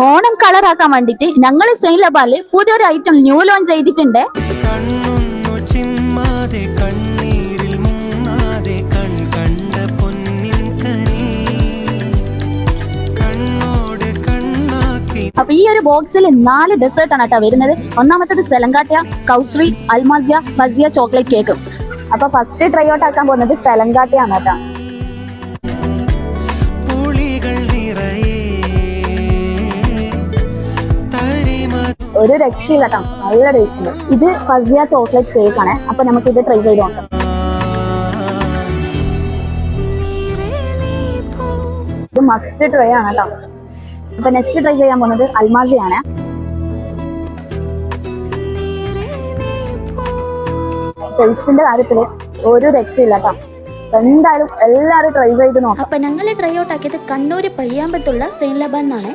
Onam colour ആക്കാൻ വേണ്ടിട്ട് ഞങ്ങൾ സെയിൻ ലബാല് പുതിയൊരു ഐറ്റം ന്യൂ ലോഞ്ച് ചെയ്തിട്ടുണ്ട്. അപ്പൊ ഈ ഒരു ബോക്സിൽ 4 ഡെസേർട്ട് ആണ് കേട്ടോ വരുന്നത്. ഒന്നാമത്തത് സെലങ്കാട്ടിയ, കൗശ്രീ, അൽമാസിയ, ഫസിയ ചോക്ലേറ്റ് കേക്കും. അപ്പൊ ഫസ്റ്റ് ട്രൈ ഔട്ട് ആക്കാൻ പോകുന്നത് സെലങ്കാട്ടിയ ആണ് കേട്ടോ. ഒരു രക്ഷയില്ല കേട്ടോ, നല്ല ടേസ്റ്റ് ഉണ്ട്. ഇത് ഫസിയ ചോക്ലേറ്റ് കേക്ക് ആണ്. അപ്പൊ നമുക്ക് ഇത് ട്രൈ ചെയ്ത് നോക്കാം. ഇത് മസ്റ്റ് ട്രൈ ആണ് കേട്ടോ. അപ്പൊ നെക്സ്റ്റ് ട്രൈ ചെയ്യാൻ പോകുന്നത് അൽമാസിയാണ്. ടേസ്റ്റിന്റെ കാര്യത്തില് ഒരു രക്ഷയില്ല കേട്ടോ. എന്തായാലും എല്ലാവരും ട്രൈ ചെയ്ത് നോക്കാം. അപ്പൊ ഞങ്ങൾ ട്രൈ ഔട്ട് ആക്കിയത് കണ്ണൂർ പയ്യാമ്പത്തുള്ള സെയിൻ ലബാൻ എന്നാണ്.